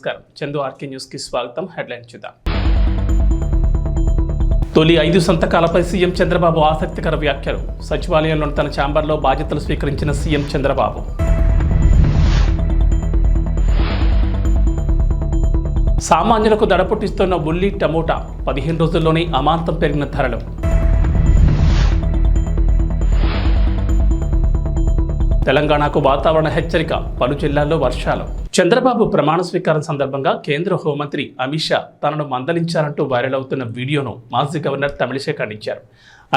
నమస్కారం. Chandu RK news కి స్వాగతం. హెడ్లైన్ చూద్దాం. తొలి 5 సంతకాలపై సీఎం చంద్రబాబు ఆసక్తికర వ్యాఖ్యలు. సచివాలయంలోని తన ఛాంబర్లో బాధ్యతలు స్వీకరించిన సీఎం చంద్రబాబు. సామాన్యులకు దడపుట్టిస్తున్న ఉల్లి, టమోటా 15 రోజుల్లోనే అమాంతం పెరిగిన ధరలు. తెలంగాణకు వాతావరణ హెచ్చరిక, పలు జిల్లాల్లో వర్షాలు. చంద్రబాబు ప్రమాణ స్వీకారం సందర్భంగా కేంద్ర హోంమంత్రి అమిత్ షా తనను మందలించారంటూ వైరల్ అవుతున్న వీడియోను మాజీ గవర్నర్ తమిళిసై ఖండించారు.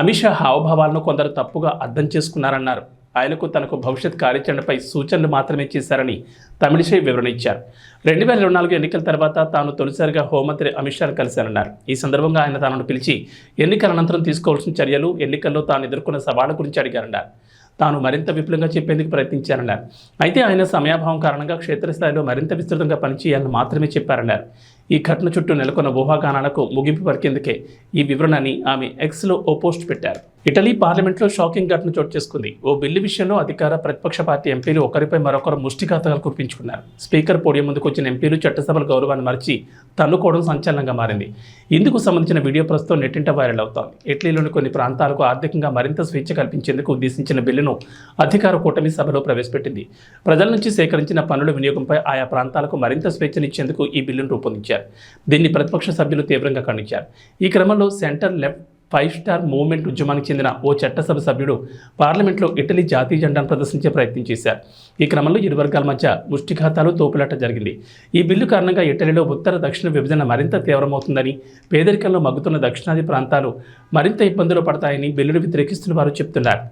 అమిత్ షా హావభావాలను కొందరు తప్పుగా అర్థం చేసుకున్నారన్నారు. ఆయనకు తనకు భవిష్యత్ కార్యాచరణపై సూచనలు మాత్రమే చేశారని తమిళిసై వివరణ ఇచ్చారు. 2024 ఎన్నికల తర్వాత తాను తొలిసారిగా హోంమంత్రి అమిత్ షాను కలిశారన్నారు. ఈ సందర్భంగా ఆయన తనను పిలిచి ఎన్నికల అనంతరం తీసుకోవాల్సిన చర్యలు, ఎన్నికల్లో తాను ఎదుర్కొన్న సవాళ్ల గురించి అడిగారన్నారు. తాను మరింత విపులంగా చెప్పేందుకు ప్రయత్నించారన్నారు. అయితే ఆయన సమయాభావం కారణంగా క్షేత్రస్థాయిలో మరింత విస్తృతంగా పనిచేయాలని మాత్రమే చెప్పారన్నారు. ఈ ఘటన చుట్టూ నెలకొన్న ఊహాగానాలకు ముగింపు పలికేందుకే ఈ వివరణని ఆమె ఎక్స్లో ఓ పోస్ట్ పెట్టారు. ఇటలీ పార్లమెంట్లో షాకింగ్ ఘటన చోటు చేసుకుంది. ఓ బిల్లు విషయంలో అధికార ప్రతిపక్ష పార్టీ ఎంపీలు ఒకరిపై మరొకరు ముష్టిఘాతకాలు కురిపించుకున్నారు. స్పీకర్ పోడియం ముందుకు వచ్చిన ఎంపీలు చట్టసభల గౌరవాన్ని మరిచి తన్నుకోవడం సంచలనంగా మారింది. ఇందుకు సంబంధించిన వీడియో ప్రస్తుతం నెట్టింట వైరల్ అవుతోంది. ఇటలీలోని కొన్ని ప్రాంతాలకు ఆర్థికంగా మరింత స్వేచ్ఛ కల్పించేందుకు ఉద్దేశించిన బిల్లును అధికార కూటమి సభలో ప్రవేశపెట్టింది. ప్రజల నుంచి సేకరించిన పన్నుల వినియోగంపై ఆయా ప్రాంతాలకు మరింత స్వేచ్ఛనిచ్చేందుకు ఈ బిల్లును రూపొందించారు. దీన్ని ప్రతిపక్ష సభ్యులు తీవ్రంగా ఖండించారు. ఈ క్రమంలో సెంటర్ లెఫ్ట్ 5 స్టార్ మూవ్మెంట్ ఉద్యమానికి చెందిన ఓ చట్టసభ సభ్యుడు పార్లమెంట్లో ఇటలీ జాతీయ జెండాను ప్రదర్శించే ప్రయత్నం చేశారు. ఈ క్రమంలో ఇరు వర్గాల మధ్య ముష్టిఘాతాలు, తోపులాట జరిగింది. ఈ బిల్లు కారణంగా ఇటలీలో ఉత్తర దక్షిణ విభజన మరింత తీవ్రమవుతుందని, పేదరికంలో మగ్గుతున్న దక్షిణాది ప్రాంతాలు మరింత ఇబ్బందులు పడతాయని బిల్లును వ్యతిరేకిస్తున్న వారు చెబుతున్నారు.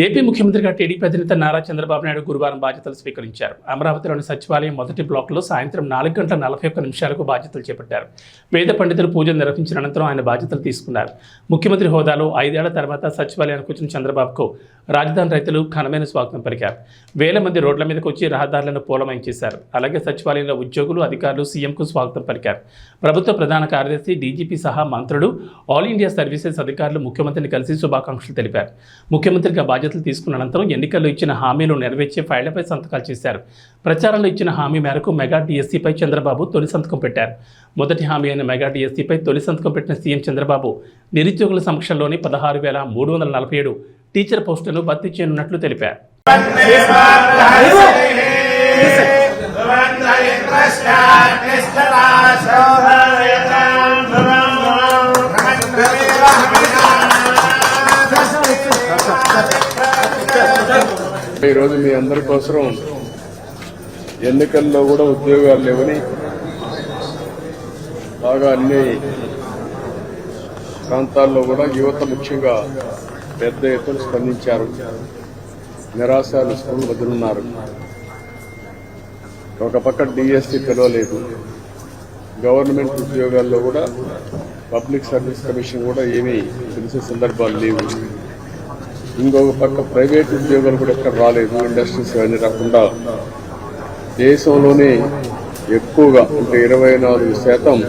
ఏపీ ముఖ్యమంత్రిగా టీడీపీ అధినేత నారా చంద్రబాబు నాయుడు గురువారం బాధ్యతలు స్వీకరించారు. అమరావతిలోని సచివాలయం మొదటి బ్లాక్లో సాయంత్రం 4:41 బాధ్యతలు చేపట్టారు. వేద పండితులు పూజలు నిర్వహించిన అనంతరం ఆయన బాధ్యతలు తీసుకున్నారు. ముఖ్యమంత్రి హోదాలో 5 ఏళ్ల తర్వాత సచివాలయానికి వచ్చిన చంద్రబాబుకు రాజధాని రైతులు ఘనమైన స్వాగతం పలికారు. వేల మంది రోడ్ల మీదకు వచ్చి రహదారులను పూలమయం చేశారు. అలాగే సచివాలయంలో ఉద్యోగులు, అధికారులు సీఎంకు స్వాగతం పలికారు. ప్రభుత్వ ప్రధాన కార్యదర్శి, డీజీపీ సహా మంత్రులు, ఆల్ ఇండియా సర్వీసెస్ అధికారులు ముఖ్యమంత్రిని కలిసి శుభాకాంక్షలు తెలిపారు. ముఖ్యమంత్రిగా బాధ్యతలు తీసుకున్న అనంతరం ఎన్నికల్లో ఇచ్చిన హామీలు నెరవేర్చే ఫైళ్లపై సంతకాలు చేశారు. ప్రచారంలో ఇచ్చిన హామీ మేరకు మెగా డిఎస్సీపై చంద్రబాబు తొలి సంతకం పెట్టారు. మొదటి హామీ అయిన మెగా డిఎస్సీపై తొలి సంతకం పెట్టిన సీఎం చంద్రబాబు నిరుద్యోగుల సమక్షంలోని 16,347 టీచర్ పోస్టులను భర్తీ చేయనున్నట్లు తెలిపారు. ఈరోజు మీ అందరి కోసం ఎన్నికల్లో కూడా ఉద్యోగాలు లేవని బాగా అన్ని ప్రాంతాల్లో కూడా యువత ముఖ్యంగా పెద్ద ఎత్తున స్పందించారు. నిరాశ నిస్పృహలు వదులున్నారు. ఒక పక్క డిఎస్సీ పిలవలేదు. గవర్నమెంట్ ఉద్యోగాల్లో కూడా పబ్లిక్ సర్వీస్ కమిషన్ కూడా ఏమీ తెలిసే సందర్భాలు లేవు. ఇంకొక పక్క ప్రైవేట్ ఉద్యోగాలు కూడా ఎక్కడ రాలేదు. ఇండస్ట్రీస్ అన్ని రాకుండా దేశంలోనే ఎక్కువగా అంటే 24%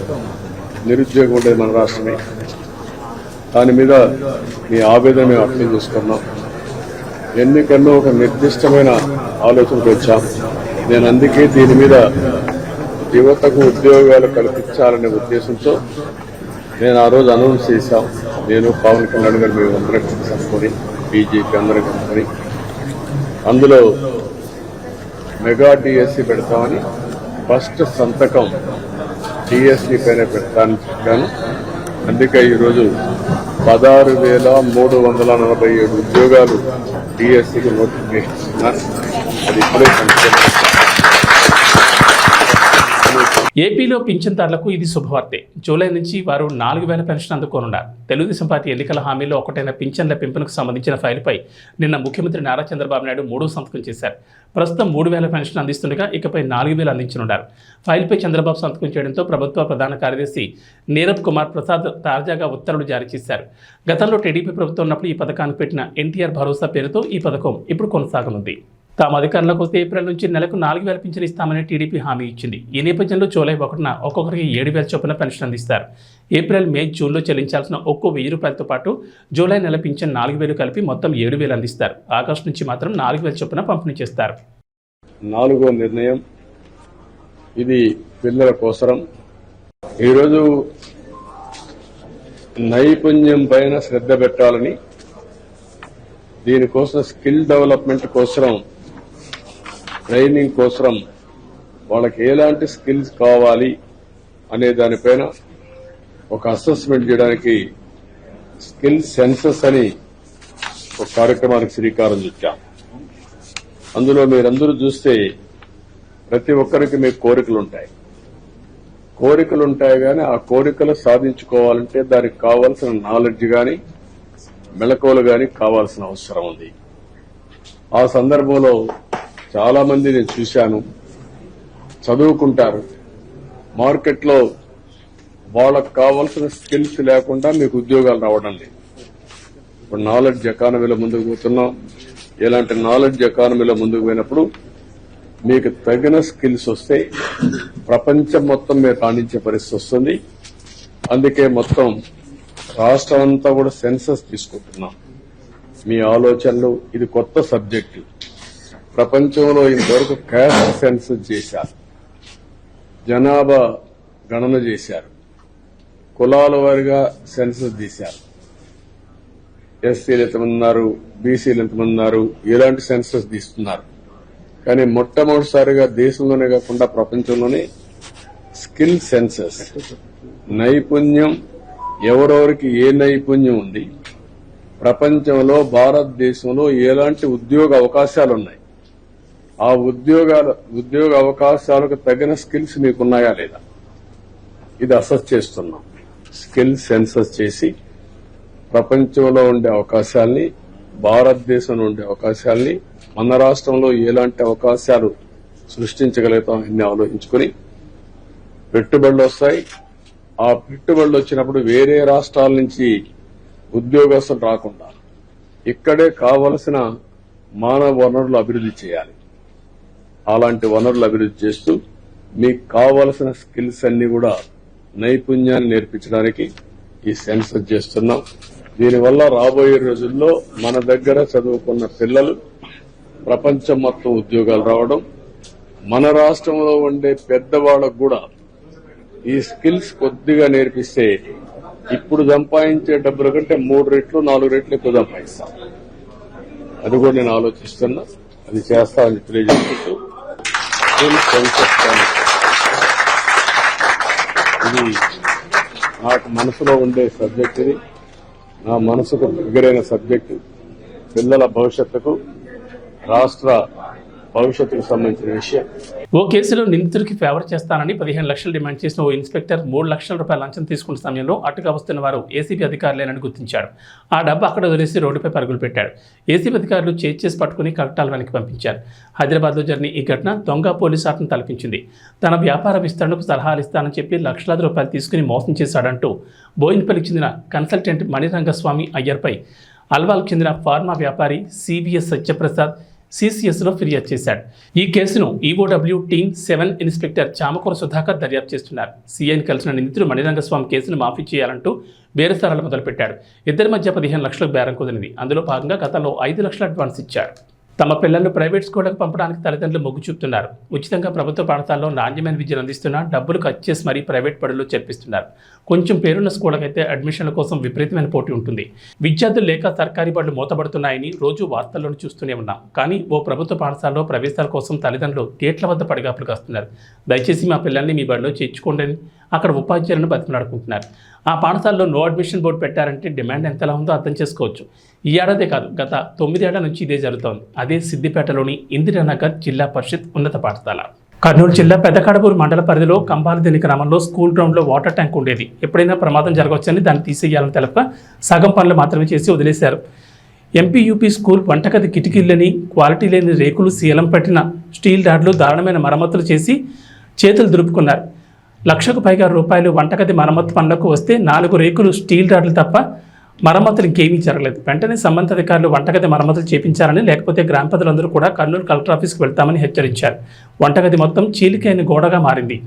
నిరుద్యోగం ఉండేది మన రాష్ట్రమే. దాని మీద మీ ఆవేదన మేము అర్థం చేసుకున్నాం. ఎన్నికల్లో ఒక నిర్దిష్టమైన ఆలోచనకు వచ్చాం. నేను అందుకే దీని మీద యువతకు ఉద్యోగాలు కల్పించాలనే ఉద్దేశంతో నేను ఆ రోజు అనౌన్స్ చేశాం. నేను పవన్ కళ్యాణ్ గారు మేము అందరం కలుసుకొని బీజేపీ అందరం కలుసుకొని అందులో మెగా డిఎస్సీ పెడతామని ఫస్ట్ సంతకం డిఎస్సీ పైన పెడతానని చెప్పాను. అందుకే ఈరోజు 16,347 ఉద్యోగాలు డిఎస్సీకి నోటిఫికేషన్ ఇస్తున్నారు. అది ఇప్పుడే ఏపీలో పింఛన్దారులకు ఇది శుభవార్తే. జూలై నుంచి వారు 4,000 పెన్షన్ అందుకోనున్నారు. తెలుగుదేశం పార్టీ ఎన్నికల హామీలో ఒకటైన పింఛన్ల పెంపునకు సంబంధించిన ఫైలుపై నిన్న ముఖ్యమంత్రి నారా చంద్రబాబు నాయుడు 3వ సంతకం చేశారు. ప్రస్తుతం 3,000 పెన్షన్ అందిస్తుండగా ఇకపై 4,000 అందించనున్నారు. ఫైల్పై చంద్రబాబు సంతకం చేయడంతో ప్రభుత్వ ప్రధాన కార్యదర్శి నీరబ్ కుమార్ ప్రసాద్ తాజాగా ఉత్తర్వులు జారీ చేశారు. గతంలో టీడీపీ ప్రభుత్వం ఉన్నప్పుడు ఈ పథకానికి పెట్టిన ఎన్టీఆర్ భరోసా పేరుతో ఈ పథకం ఇప్పుడు కొనసాగనుంది. తాము అధికారంలోకి వస్తే ఏప్రిల్ నుంచి నెలకు 4,000 పింఛన్ ఇస్తామని టీడీపీ హామీ ఇచ్చింది. ఈ నేపథ్యంలో జూలై 1న ఒక్కొక్కరికి 7,000 చొప్పున పెన్షన్ అందిస్తారు. ఏప్రిల్, మే, జూన్లో చెల్లించాల్సిన ఒక్కో ₹1,000తో పాటు జూలై నెల పింఛన్ 4,000 కలిపి మొత్తం 7,000 అందిస్తారు. ఆగస్టు నుంచి మాత్రం 4,000 చొప్పున పంపిణీ చేస్తారు. 4వ నిర్ణయం ఇది పిల్లల కోసరం. ఈరోజు నైపుణ్యం పైన శ్రద్ధ పెట్టాలని, దీనికోసం స్కిల్ డెవలప్మెంట్ కోసం, ట్రైనింగ్ కోసం వాళ్ళకి ఎలాంటి స్కిల్స్ కావాలి అనే దానిపైన ఒక అసెస్మెంట్ చేయడానికి స్కిల్ సెన్సస్ అని ఒక కార్యక్రమానికి శ్రీకారం చుట్టాం. అందులో మీరందరూ చూస్తే ప్రతి ఒక్కరికి మీకు కోరికలు ఉంటాయి కానీ ఆ కోరికలు సాధించుకోవాలంటే దానికి కావాల్సిన నాలెడ్జ్ కానీ మెళకువలు కానీ కావాల్సిన అవసరం ఉంది. ఆ సందర్భంలో చాలా మంది నేను చూశాను, చదువుకుంటారు, మార్కెట్లో వాళ్ళకు కావాల్సిన స్కిల్స్ లేకుండా మీకు ఉద్యోగాలు రావడం లేదు. ఇప్పుడు నాలెడ్జ్ ఎకానమీలో ముందుకు పోతున్నాం. ఇలాంటి నాలెడ్జ్ ఎకానమీలో ముందుకు పోయినప్పుడు మీకు తగిన స్కిల్స్ వస్తే ప్రపంచం మొత్తం మీరు రాణించే పరిస్థితి వస్తుంది. అందుకే మొత్తం రాష్ట్రం అంతా కూడా సెన్సస్ తీసుకుంటున్నాం. మీ ఆలోచనలు, ఇది కొత్త సబ్జెక్టు. ప్రపంచంలో ఇంతవరకు క్యాస్ట్ సెన్సస్ చేశారు, జనాభా గణన చేశారు, కులాల వారిగా సెన్సస్ తీశారు. ఎస్సీలు ఎంతమంది ఉన్నారు, బీసీలు ఎంతమంది ఉన్నారు, ఇలాంటి సెన్సస్ తీస్తున్నారు. కానీ మొట్టమొదటిసారిగా దేశంలోనే కాకుండా ప్రపంచంలోనే స్కిల్ సెన్సస్, నైపుణ్యం, ఎవరెవరికి ఏ నైపుణ్యం ఉంది, ప్రపంచంలో భారతదేశంలో ఎలాంటి ఉద్యోగ అవకాశాలు ఉన్నాయి, ఆ ఉద్యోగ అవకాశాలకు తగిన స్కిల్స్ మీకున్నాయా లేదా, ఇది అసెస్ చేస్తున్నాం. స్కిల్ సెన్సస్ చేసి ప్రపంచంలో ఉండే అవకాశాలని, భారతదేశంలో ఉండే అవకాశాలని, మన రాష్ట్రంలో ఎలాంటి అవకాశాలు సృష్టించగలుగుతాం అన్ని ఆలోచించుకుని పెట్టుబడులు వస్తాయి. ఆ పెట్టుబడులు వచ్చినప్పుడు వేరే రాష్ట్రాల నుంచి ఉద్యోగస్తులు రాకుండా ఇక్కడే కావలసిన మానవ వనరులు అభివృద్ది చేయాలి. అలాంటి వనరులు అభివృద్ది చేస్తూ మీకు కావలసిన స్కిల్స్ అన్ని కూడా నైపుణ్యాన్ని నేర్పించడానికి ఈ సెన్సస్ చేస్తున్నాం. దీనివల్ల రాబోయే రోజుల్లో మన దగ్గర చదువుకున్న పిల్లలు ప్రపంచం మొత్తం ఉద్యోగాలు రావడం, మన రాష్ట్రంలో ఉండే పెద్దవాళ్లకు కూడా ఈ స్కిల్స్ కొద్దిగా నేర్పిస్తే ఇప్పుడు సంపాదించే డబ్బుల కంటే 3 రెట్లు 4 రెట్లు ఎక్కువ సంపాదిస్తాం. అది కూడా నేను ఆలోచిస్తున్నా, అది చేస్తామని తెలియజేసుకుంటూ ఇది నాకు మనసులో ఉండే సబ్జెక్ట్. ఇది నా మనసుకు దగ్గరైన సబ్జెక్టు. పిల్లల భవిష్యత్తుకు, రాష్ట్ర భవిష్యత్తుకు సంబంధించిన విషయం. ఓ కేసులో నిందితుడికి ఫేవర్ చేస్తానని 15 లక్షలు డిమాండ్ చేసిన ఓ ఇన్స్పెక్టర్ 3 లక్షల రూపాయల లంచం తీసుకున్న సమయంలో అటుగా వస్తున్న వారు ఏసీబీ అధికారులేనని గుర్తించాడు. ఆ డబ్బు అక్కడ వదిలేసి రోడ్డుపై పరుగులు పెట్టాడు. ఏసీబీ అధికారులు చేసి పట్టుకుని కలెక్టాల వెనక్కి పంపించారు. హైదరాబాద్లో జరిగిన ఈ ఘటన దొంగ పోలీసు ఆటను తలపించింది. తన వ్యాపార విస్తరణకు సలహాలు ఇస్తానని చెప్పి లక్షలాది రూపాయలు తీసుకుని మోసం చేశాడంటూ బోయిన్పల్లికి చెందిన కన్సల్టెంట్ మణిరంగస్వామి అయ్యర్పై అల్వాల్కు చెందిన ఫార్మా వ్యాపారి సివిఎస్ సత్యప్రసాద్ సిసిఎస్లో ఫిర్యాదు చేశాడు. ఈ కేసును EOW team 7 inspector Chamakura Sudhakar దర్యాప్తు చేస్తున్నారు. సీఐని కలిసిన నిందితుడు మణిరంగస్వామి కేసును మాఫీ చేయాలంటూ బేరసారాలు మొదలుపెట్టాడు. ఇద్దరి మధ్య 15 లక్షలకు బేరం కుదిరింది. అందులో భాగంగా గతంలో 5 లక్షల అడ్వాన్స్ ఇచ్చాడు. తమ పిల్లలను ప్రైవేట్ స్కూళ్లకు పంపడానికి తల్లిదండ్రులు మొగ్గు చూపుతున్నారు. ఉచితంగా ప్రభుత్వ పాఠశాలలో నాణ్యమైన విద్యను అందిస్తున్నా డబ్బులు ఖర్చు చేసి మరీ ప్రైవేట్ బడుల్లో చేర్పిస్తున్నారు. కొంచెం పేరున్న స్కూళ్లకైతే అడ్మిషన్ల కోసం విపరీతమైన పోటీ ఉంటుంది. విద్యార్థులు లేక సర్కారీ బడులు మూతపడుతున్నాయని రోజు వార్తల్లోనూ చూస్తూనే ఉన్నాం. కానీ ఓ ప్రభుత్వ పాఠశాలలో ప్రవేశాల కోసం తల్లిదండ్రులు గేట్ల వద్ద పడిగాపులు కాస్తున్నారు. దయచేసి మా పిల్లల్ని మీ బడిలో చేర్చుకోండి అని అక్కడ ఉపాధ్యాయులను బతిమలాడుకుంటున్నారు. ఆ పాఠశాలలో నో అడ్మిషన్ బోర్డు పెట్టారంటే డిమాండ్ ఎంతలా ఉందో అర్థం చేసుకోవచ్చు. ఈ ఏడాదే కాదు, గత 9 ఏళ్ల నుంచి ఇదే జరుగుతోంది. అదే సిద్దిపేటలోని ఇందిరానగర్ జిల్లా పరిషత్ ఉన్నత పాఠశాల. కర్నూలు జిల్లా పెద్దకడపూరు మండల పరిధిలో కంబాలదిని గ్రామంలో స్కూల్ గ్రౌండ్లో వాటర్ ట్యాంక్ ఉండేది. ఎప్పుడైనా ప్రమాదం జరగవచ్చని దాన్ని తీసేయాలని తెలప సగం పనులు మాత్రమే చేసి వదిలేశారు. ఎంపీయూపీ స్కూల్ వంటగది కిటికీలని, క్వాలిటీ లేని రేకులు, శీలం పట్టిన స్టీల్ రాడ్లు, దారుణమైన మరమ్మతులు చేసి చేతులు దులుపుకున్నారు. లక్షకు పైగా రూపాయలు వంటగది మరమ్మతు పనులకు వస్తే 4 రేకులు, స్టీల్ రాడ్లు తప్ప మరమ్మతులు ఇంకేమీ జరగలేదు. వెంటనే సంబంధిత అధికారులు వంటగది మరమ్మతులు చేపించారని, లేకపోతే గ్రామ ప్రజలందరూ కూడా కర్నూలు కలెక్టర్ ఆఫీస్కి వెళ్తామని హెచ్చరించారు. వంటగది మొత్తం చీలికైన గోడగా మారింది.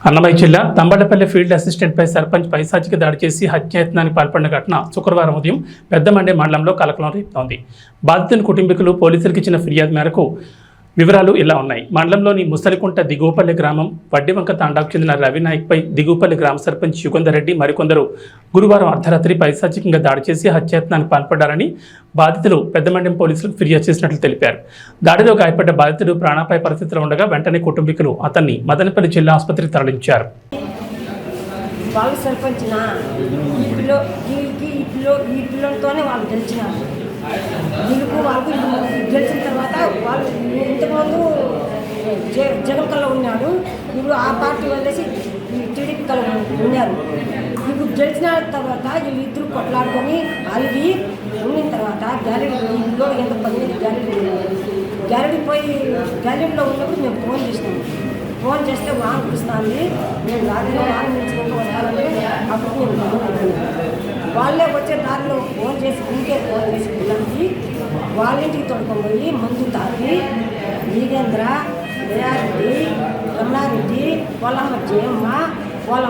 అన్నమయ్య జిల్లా తంబళ్లపల్లి ఫీల్డ్ అసిస్టెంట్పై సర్పంచ్ పైశాచిక దాడి చేసి హత్యాయత్నానికి పాల్పడిన ఘటన శుక్రవారం ఉదయం పెద్దమండే మండలంలో కలకలం రేపుతోంది. బాధితుని కుటుంబీకులు పోలీసులకు ఇచ్చిన ఫిర్యాదు మేరకు వివరాలు ఇలా ఉన్నాయి. మండలంలోని ముసలికుంట దిగువపల్లి గ్రామం వడ్డివంక తాండాకు చెందిన రవినాయక్పై దిగువపల్లి గ్రామ సర్పంచ్ యుగంధర్ రెడ్డి మరికొందరు గురువారం అర్ధరాత్రి పైశాచికంగా దాడి చేసి హత్యాయత్నానికి పాల్పడ్డారని బాధితులు పెద్దమండ్యం పోలీసులకు ఫిర్యాదు చేసినట్లు తెలిపారు. దాడిలో గాయపడ్డ బాధితుడు ప్రాణాపాయ పరిస్థితిలో ఉండగా వెంటనే కుటుంబీకులు అతన్ని మదనపల్లి జిల్లా ఆసుపత్రికి తరలించారు. వాళ్ళు సర్పంచ్నా ఈ పిల్లలతోనే వాళ్ళు గెలిచినారు. వీళ్ళకు వాళ్ళకు గెలిచిన తర్వాత వాళ్ళు ఇంతకుముందు జగన్ కల్లో ఉన్నాడు, ఇప్పుడు ఆ పార్టీ వదిలేసి టీడీపీ కల్లో ఉన్నారు. ఇప్పుడు గెలిచిన తర్వాత వీళ్ళిద్దరు కొట్లాడుకొని అలిగి ఉండిన తర్వాత గ్యాలరీ ఇంట్లో ఎంత 10 గ్యాలరీ పోయి గ్యాలరీలో ఉన్నప్పుడు మేము ఫోన్ చేస్తే వాన పిలుస్తుంది, మేము రాగానే వాన మించినాక వస్తానంటే అప్పుడు మేము వాళ్ళే వచ్చే దారిలో ఫోన్ చేసి పిల్లలకి వాళ్ళింటికి తొడుకొని మందు తాగి వీరేంద్ర, దయారెడ్డి, రమణారెడ్డి, వాళ్ళమ్మ జయమ్మ, వాళ్ళ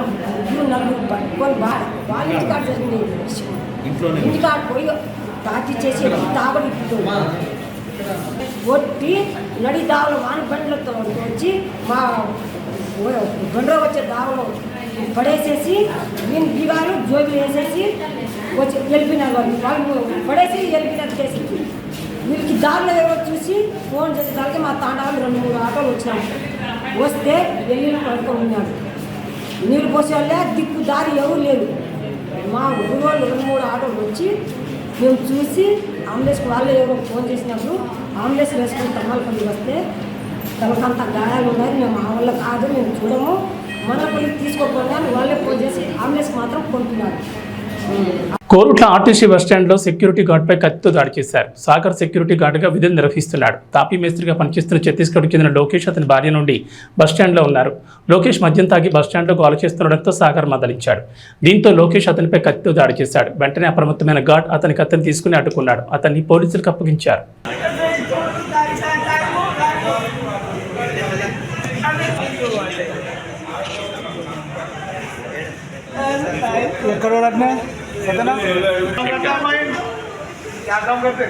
4 పట్టుకొని వాళ్ళ ఇంటికాడ జరిగింది విషయం. ఇంటికాడ పోయి తాకి చేసి తాగడి కొట్టి నడి దావలో వాన బండ్లతో వచ్చి మా బండ్లో వచ్చే దావలో పడేసేసి నేను బిగాలు జోబులు వేసేసి వచ్చి వెళ్ళిపోయినారు. వాళ్ళు పడేసి వెళ్ళిపోయినట్టు చేసి వీళ్ళకి దారిలో ఎవరో చూసి ఫోన్ చేసేసరికి మా తాండాలు 2-3 ఆటోలు వచ్చినాయి. వస్తే వెళ్ళి పడుకొని ఉన్నాడు. నీళ్ళు పోసే వాళ్ళే దిక్కు దారి ఎవరు లేదు. మా ఊరు వాళ్ళు 2-3 ఆటోలు వచ్చి మేము చూసి అంబులెన్స్కి వాళ్ళే ఎవరో ఫోన్ చేసినప్పుడు అంబులెన్స్ వేసుకొని తమ్మలపల్లి వస్తే తనకంత గాయాలు ఉన్నాయి. మేము మా వాళ్ళ కాదు, మేము చూడము, మనపల్లికి తీసుకోకుండా వాళ్ళే ఫోన్ చేసి అంబులెన్స్కి మాత్రం కొంటున్నారు. కోరుట్ల ఆర్టీసీ బస్టాండ్లో సెక్యూరిటీ గార్డ్పై కత్తితో దాడి చేశారు. సాగర్ సెక్యూరిటీ గార్డుగా విధులు నిర్వహిస్తున్నాడు. తాపీ మేస్త్రిగా పనిచేస్తున్న ఛత్తీస్గఢ్కు చెందిన లోకేష్ అతని భార్య నుండి బస్టాండ్లో ఉన్నారు. లోకేష్ మద్యం తాగి బస్టాండ్లో గోల చేస్తుండడంతో సాగర్ మందలించాడు. దీంతో లోకేష్ అతనిపై కత్తితో దాడి చేశాడు. వెంటనే అప్రమత్తమైన గార్డ్ అతని కత్తిని తీసుకుని అడ్డుకున్నాడు. అతన్ని పోలీసులకు అప్పగించారు. करो रखना पता ना क्या काम करते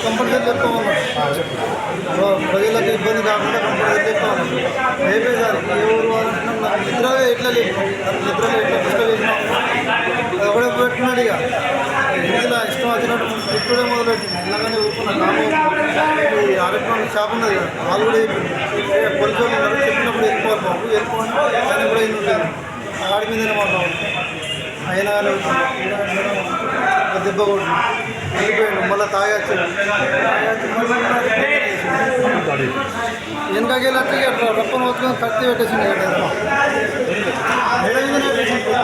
కంపల్సరీ చెప్పుకోవాలి ప్రజలకు ఇబ్బంది కాకుండా కంపల్సరీ చెప్పుకోవాలి రేపే కాదు ఏ ఊరు వాళ్ళు నిద్రగా ఎట్లా లేదు నిద్రగా ఎట్లా డిస్టర్బ్ చేసినా అది ఒకటే పెట్టుకున్నాడు ఇక ఇందులో ఇష్టం వచ్చినట్టు ఇప్పుడే మొదలెట్టింది ఇలాగనే ఊరుకున్న కాము ఈ ఆరోగ్యం షాప్ ఉన్నది కదా వాళ్ళు కూడా పోలీసు వాళ్ళు ఉన్నారు చెప్పినప్పుడు వెళ్ళిపోవాలి బాబు వెళ్ళిపోవాలి ఆయన కూడా ఏం ఉంటుంది ఆడి మీదనే మాట్లాడు అయినా దెబ్బ కొట్టు వెళ్ళిపోయాడు మళ్ళీ తాగచ్చు వెనకకెళ్ళి అట్లా రప్పని వచ్చుకొని కత్తి పెట్టేసింది ఇట్లా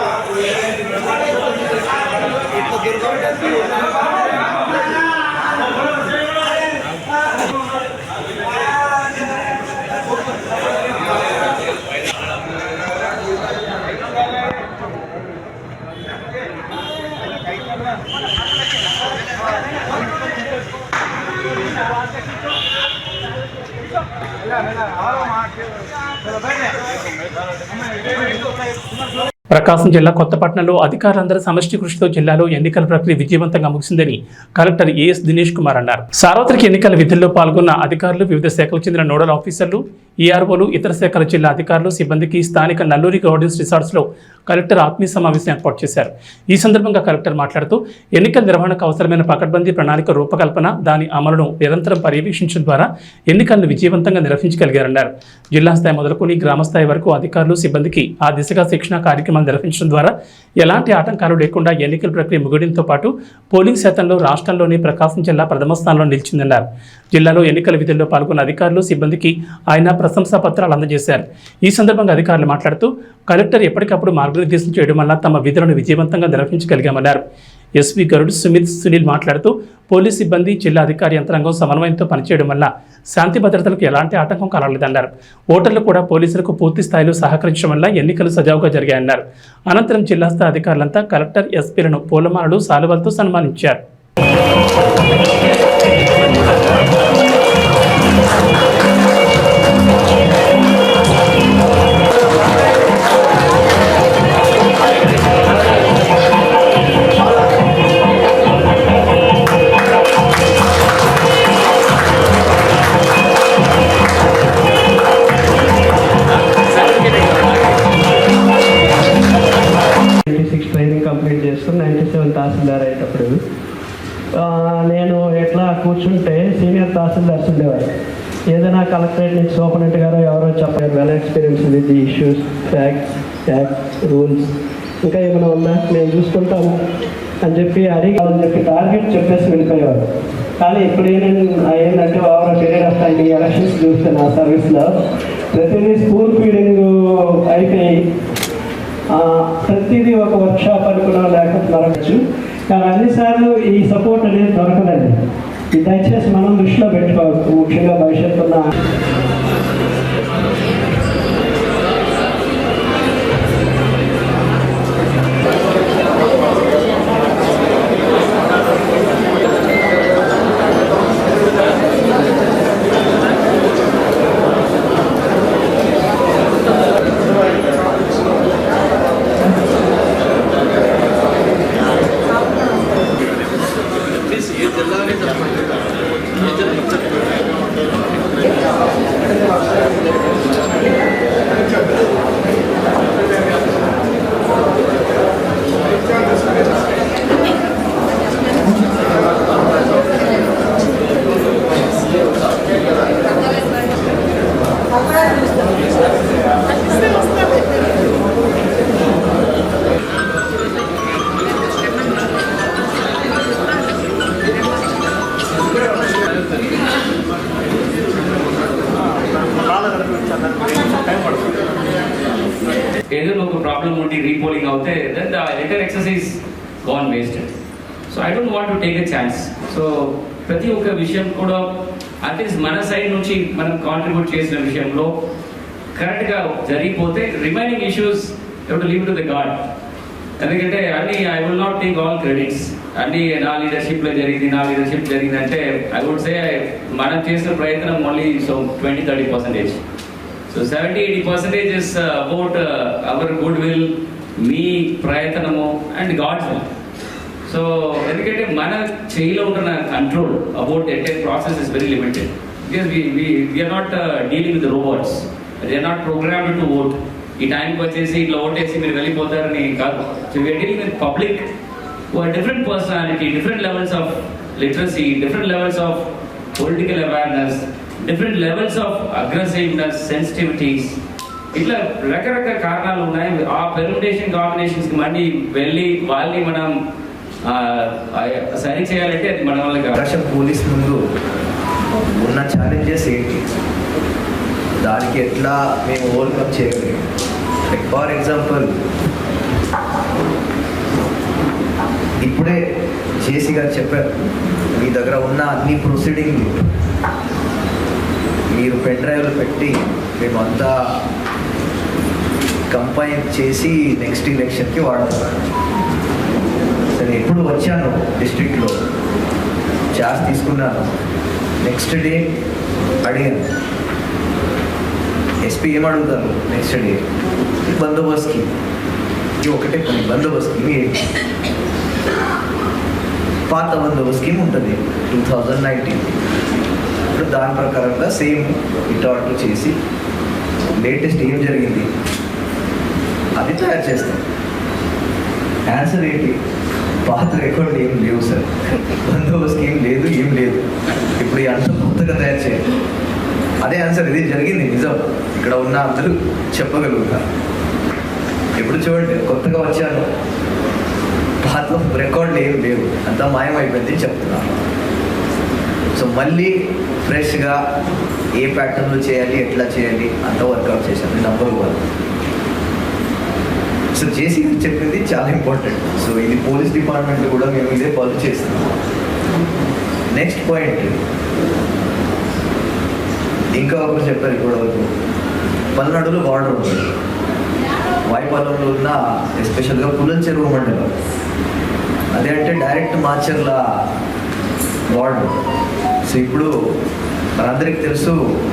దొరకబెట్టేసి ప్రకాశం జిల్లా కొత్తపట్నంలో అధికారులందరూ సమష్టి కృషితో జిల్లాలో ఎన్నికల ప్రక్రియ విజయవంతంగా ముగిసిందని కలెక్టర్ ఏఎస్ దినేష్ కుమార్ అన్నారు. సార్వత్రిక ఎన్నికల విధుల్లో పాల్గొన్న అధికారులు, వివిధ శాఖలకు చెందిన నోడల్ ఆఫీసర్లు, ఈఆర్ఓలు, ఇతర శాఖల జిల్లా అధికారులు, సిబ్బందికి స్థానిక నల్లూరి గార్డెన్స్ రిసార్ట్స్ లో కలెక్టర్ ఆత్మీయ సమావేశం ఏర్పాటు చేశారు. ఈ సందర్భంగా కలెక్టర్ మాట్లాడుతూ ఎన్నికల నిర్వహణకు అవసరమైన పకడ్బందీ ప్రణాళిక రూపకల్పన, దాని అమలును నిరంతరం పర్యవేక్షించడం ద్వారా ఎన్నికలను విజయవంతంగా నిర్వహించగలిగారన్నారు. జిల్లా స్థాయి మొదలుకొని గ్రామ స్థాయి వరకు అధికారులు, సిబ్బందికి ఆ దిశగా శిక్షణ కార్యక్రమాలు నిర్వహించడం ద్వారా ఎలాంటి ఆటంకాలు లేకుండా ఎన్నికల ప్రక్రియ ముగియడంతో పాటు పోలింగ్ శాతంలో రాష్ట్రంలోని ప్రకాశం జిల్లా ప్రథమ స్థానంలో నిలిచిందన్నారు. జిల్లాలో ఎన్నికల విధుల్లో పాల్గొన్న అధికారులు, సిబ్బందికి ఆయన ప్రశంసా పత్రాలు అందజేశారు. ఈ సందర్భంగా అధికారులు మాట్లాడుతూ కలెక్టర్ ఎప్పటికప్పుడు మార్గనిర్దేశం చేయడం వల్ల తమ విధులను విజయవంతంగా నిర్వహించగలిగామన్నారు. ఎస్వి గరుడ్ సునీల్ మాట్లాడుతూ పోలీస్ సిబ్బంది, జిల్లా అధికారి యంత్రాంగం సమన్వయంతో పనిచేయడం వల్ల శాంతి భద్రతలకు ఎలాంటి ఆటంకం కలగలేదన్నారు. ఓటర్లు కూడా పోలీసులకు పూర్తి స్థాయిలో సహకరించడం వల్ల ఎన్నికలు సజావుగా జరిగాయన్నారు. అనంతరం జిల్లా స్థాయి అధికారులంతా కలెక్టర్, ఎస్పీలను పూలమాలలు, శాలువాలతో సన్మానించారు. కంప్లీట్ చేసుకుని 97 తహసీల్దార్ అయ్యేటప్పుడు నేను ఎట్లా కూర్చుంటే సీనియర్ తహసీల్దార్స్ ఉండేవారు. ఏదైనా కలెక్టరేట్ నుంచి సూపరింటెండెంట్ గారు ఎవరో చెప్పారు, well experience with the issues, facts, rules, ఇంకా ఏమైనా ఉన్నా మేము చూసుకుంటాము అని చెప్పి అడిగాలని చెప్పి టార్గెట్ చెప్పేసి వెళ్ళిపోయేవారు. కానీ ఇప్పుడు ఏంటంటే ఓవర్ పీరియడ్ ఆఫ్ టైం ఈ ఎలక్షన్స్ చూస్తే నా సర్వీస్లో ప్రతిదీ స్కూల్ ఫీడింగ్ అయిపోయి ప్రతిదీ ఒక వర్క్షాప్ అనుకున్నా లేకపోతే దొరకచ్చు. కానీ అన్నిసార్లు ఈ సపోర్ట్ అనేది దొరకదండి. ఇది దయచేసి మనం దృష్టిలో పెట్టుకోవచ్చు. ముఖ్యంగా భవిష్యత్తున్న ఏదైనా ఒక ప్రాబ్లం ఉండి రీపోలింగ్ అవుతే then the entire exercise gone wasted. So I don't want to take a chance. So ప్రతి ఒక్క విషయం కూడా అట్లీస్ట్ మన సైడ్ నుంచి మనం కాంట్రిబ్యూట్ చేసిన విషయంలో కరెక్ట్గా జరిగిపోతే remaining issues you to leave to the god. ఎందుకంటే అన్ని I will not take all credits. అన్ని నా లీడర్షిప్లో జరిగింది అంటే ఐ వుడ్ సే మనం చేసిన ప్రయత్నం only 20-30%. So 70-80% is about our good will, మీ ప్రయత్నము అండ్ గాడ్స్ విల్. సో ఎందుకంటే మన చేయిలో ఉంటున్న control about entire process is very limited. Because we are not dealing with robots, they are not programmed to vote. ఈ టైంకి వచ్చేసి ఇట్లా ఓటేసి మీరు వెళ్ళిపోతారని కాదు. So we are dealing with public who are different personality, different levels of literacy, different levels of political awareness, different levels of aggressiveness, sensitivities. ఇట్లా రకరకాల కారణాలు ఉన్నాయి. ఆ పెర్ముటేషన్ కాంబినేషన్స్కి మళ్ళీ వెళ్ళి వాళ్ళని మనం సరి చేయాలంటే అది మన వల్ల కాదు. పోలీస్ ముందు ఉన్న ఛాలెంజెస్ ఏంటి, దానికి ఎట్లా మేము ఓవర్కమ్ చేయగలిగాం. ఫర్ ఎగ్జాంపుల్, ఇప్పుడే జేసీ గారు చెప్పారు, మీ దగ్గర ఉన్న అన్ని ప్రొసీడింగ్లు మీరు పెన్ డ్రైవ్లు పెట్టి మేము అంతా కంపైన్ చేసి నెక్స్ట్ ఎలక్షన్కి వాడతారు. సరే, ఎప్పుడు వచ్చాను డిస్ట్రిక్ట్లో ఛార్జ్ తీసుకున్నాను, నెక్స్ట్ డే అడిగాను ఎస్పీ ఏం అడుగుతారు నెక్స్ట్ డే, బందోబస్తుకి. ఇది ఒకటే పని, బందోబస్తుకి పాత బందోబస్తు స్కీమ్ ఉంటుంది 2019. ఇప్పుడు దాని ప్రకారంగా సేమ్ ఇటు చేసి లేటెస్ట్ ఏం జరిగింది అది తయారు చేస్తాం. ఆన్సర్ ఏంటి, పాత రికార్డు ఏం లేవు సార్, బందోబస్తు స్కీమ్ లేదు, ఏం లేదు. ఇప్పుడు అంత కొత్తగా తయారు చేయాలి. అదే ఆన్సర్, ఇది జరిగింది నిజం, ఇక్కడ ఉన్న అందరూ చెప్పగలుగుతారు. ఇప్పుడు చూడండి, కొత్తగా వచ్చాను, పాత రికార్డులు ఏం లేవు, అంతా మాయమైపోయింది చెప్తున్నాను. సో మళ్ళీ ఫ్రెష్గా ఏ ప్యాటర్న్లో చేయాలి, ఎట్లా చేయాలి అంత వర్కౌట్ చేశాను. నెంబర్ 1. సో జేసీ చెప్పింది చాలా ఇంపార్టెంట్. సో ఇది పోలీస్ డిపార్ట్మెంట్లో కూడా మేము ఇదే ఫాలో చేస్తున్నాం. నెక్స్ట్ పాయింట్, ఇంకా ఒకరు చెప్పారు ఇప్పటివరకు, పల్నాడులో బార్డర్ ఉంది, వాయిపాలెంలో ఉన్న ఎస్పెషల్గా పుల్లల చెరువు మండలం, అదే అంటే డైరెక్ట్ మాచర్ల వార్డు. సో ఇప్పుడు మనందరికీ తెలుసు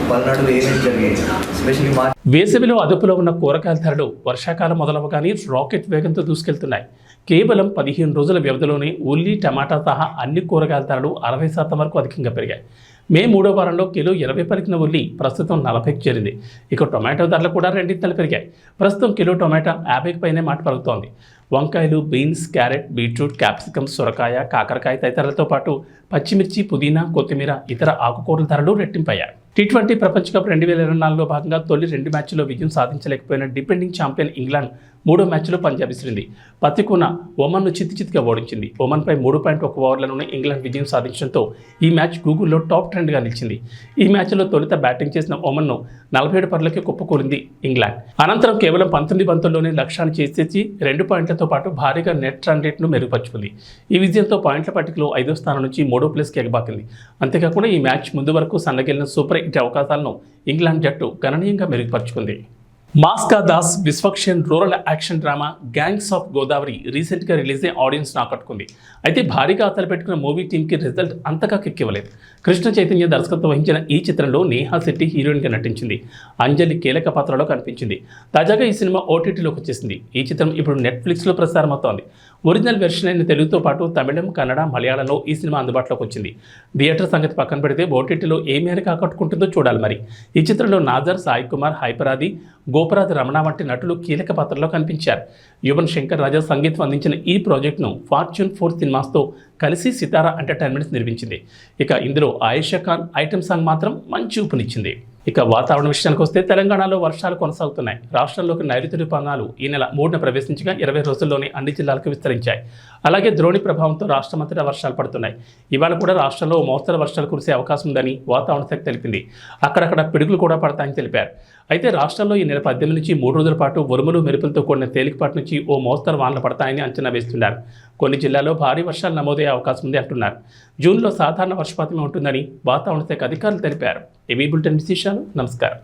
పల్నాడులో ఏమేమి జరిగాయి, ఎస్పెషల్లీ వేసవిలో అదుపులో ఉన్న కూరగాయల ధరలు వర్షాకాలం మొదలవగానే రాకెట్ వేగంతో దూసుకెళ్తున్నాయి. కేవలం 15 రోజుల వ్యవధిలోనే ఉల్లి, టమాటా సహా అన్ని కూరగాయల ధరలు 60% వరకు అధికంగా పెరిగాయి. మే 3వ వారంలో కిలో 20 పలికిన ఉల్లి ప్రస్తుతం 40కి చేరింది. ఇక టొమాటో ధరలు కూడా రెండింతలు పెరిగాయి. ప్రస్తుతం కిలో టొమాటో 50కి పైనే మాట పలుకుతోంది. వంకాయలు, బీన్స్, క్యారెట్, బీట్రూట్, క్యాప్సికమ్, సొరకాయ, కాకరకాయ తదితరులతో పాటు పచ్చిమిర్చి, పుదీనా, కొత్తిమీర, ఇతర ఆకుకూరల ధరలు రెట్టింపయ్యాయి. T20 ప్రపంచ కప్ 2024లో భాగంగా తొలి 2 మ్యాచ్ల్లో విజయం సాధించలేకపోయిన డిపెండింగ్ ఛాంపియన్ ఇంగ్లాండ్ 3వ మ్యాచ్లో పంజాబ్ విసిరింది. పత్తికోన ఒమన్ను చిత్తుచిత్తుగా ఓడించింది. ఒమన్పై 3.1 ఓవర్లలోనే ఇంగ్లాండ్ విజయం సాధించడంతో ఈ మ్యాచ్ గూగుల్లో టాప్ ట్రెండ్గా నిలిచింది. ఈ మ్యాచ్లో తొలుత బ్యాటింగ్ చేసిన ఒమన్ను 47 పరులకే కుప్పకూలింది ఇంగ్లాండ్. అనంతరం కేవలం 19 బంతుల్లోనే లక్ష్యాన్ని చేసేసి 2 పాయింట్లతో పాటు భారీగా నెట్ రన్ రేట్ను మెరుగుపరుచుకుంది. ఈ విజయంతో పాయింట్ల పట్టికలో 5వ స్థానం నుంచి 3వ ప్లేస్కి ఎగబాకింది. అంతేకాకుండా ఈ మ్యాచ్ ముందు వరకు సన్నగిలిన సూపర్ హిట్ అవకాశాలను ఇంగ్లాండ్ జట్టు గణనీయంగా మెరుగుపరుచుకుంది. మాస్కా Das Vishwaksen rural action drama gangs of Godavari రీసెంట్గా రిలీజ్ అయ్యి ఆడియన్స్ను ఆకట్టుకుంది. అయితే భారీగా ఆశలు పెట్టుకున్న మూవీ టీంకి రిజల్ట్ అంతగా కిక్కివ్వలేదు. కృష్ణ చైతన్య దర్శకత్వం వహించిన ఈ చిత్రంలో నేహా శెట్టి హీరోయిన్గా నటించింది. అంజలి కీలక పాత్రలో కనిపించింది. తాజాగా ఈ సినిమా ఓటీటీలోకి వచ్చేసింది. ఈ చిత్రం ఇప్పుడు నెట్ఫ్లిక్స్లో ప్రసారమవుతోంది. ఒరిజినల్ వెర్షన్ అయిన తెలుగుతో పాటు తమిళం, కన్నడ, మలయాళంలో ఈ సినిమా అందుబాటులోకి వచ్చింది. థియేటర్ సంగతి పక్కన పెడితే ఓటీటీలో ఏ మేరకు ఆకట్టుకుంటుందో చూడాలి. మరి ఈ చిత్రంలో నాజర్, సాయి కుమార్, హైపరాది, గోపరాజు రమణ వంటి నటులు కీలక పాత్రలో కనిపించారు. యువన్ శంకర్ రాజా సంగీతం అందించిన ఈ ప్రాజెక్టును ఫార్చ్యూన్ 4 సినిమాస్తో కలిసి సితారా ఎంటర్టైన్మెంట్స్ నిర్మించింది. ఇక ఇందులో ఆయేషా ఖాన్ ఐటెం సాంగ్ మాత్రం మంచి ఊపునిచ్చింది. ఇక వాతావరణ విషయానికి వస్తే తెలంగాణలో వర్షాలు కొనసాగుతున్నాయి. రాష్ట్రంలోకి నైరుతి ఋతుపవనాలు ఈ నెల 3న ప్రవేశించగా 20 రోజుల్లోనే అన్ని జిల్లాలకు విస్తరించాయి. అలాగే ద్రోణి ప్రభావంతో రాష్ట్రమంతటా వర్షాలు పడుతున్నాయి. ఇవాళ కూడా రాష్ట్రంలో మోస్తరు వర్షాలు కురిసే అవకాశం ఉందని వాతావరణ శాఖ తెలిపింది. అక్కడక్కడ పిడుగులు కూడా పడతాయని తెలిపారు. అయితే రాష్ట్రంలో ఈ నెల 18 నుంచి 3 రోజుల పాటు ఉరుములు, మెరుపులతో కూడిన తేలికపాటి నుంచి ఓ మోస్తరు వానలు పడతాయని అంచనా వేస్తున్నారు. కొన్ని జిల్లాల్లో భారీ వర్షాలు నమోదయ్యే అవకాశం ఉంది అంటున్నారు. జూన్లో సాధారణ వర్షపాతమే ఉంటుందని వాతావరణ శాఖ అధికారులు తెలిపారు. ఏబీ బులెటిన్ విశేషాలు. నమస్కారం.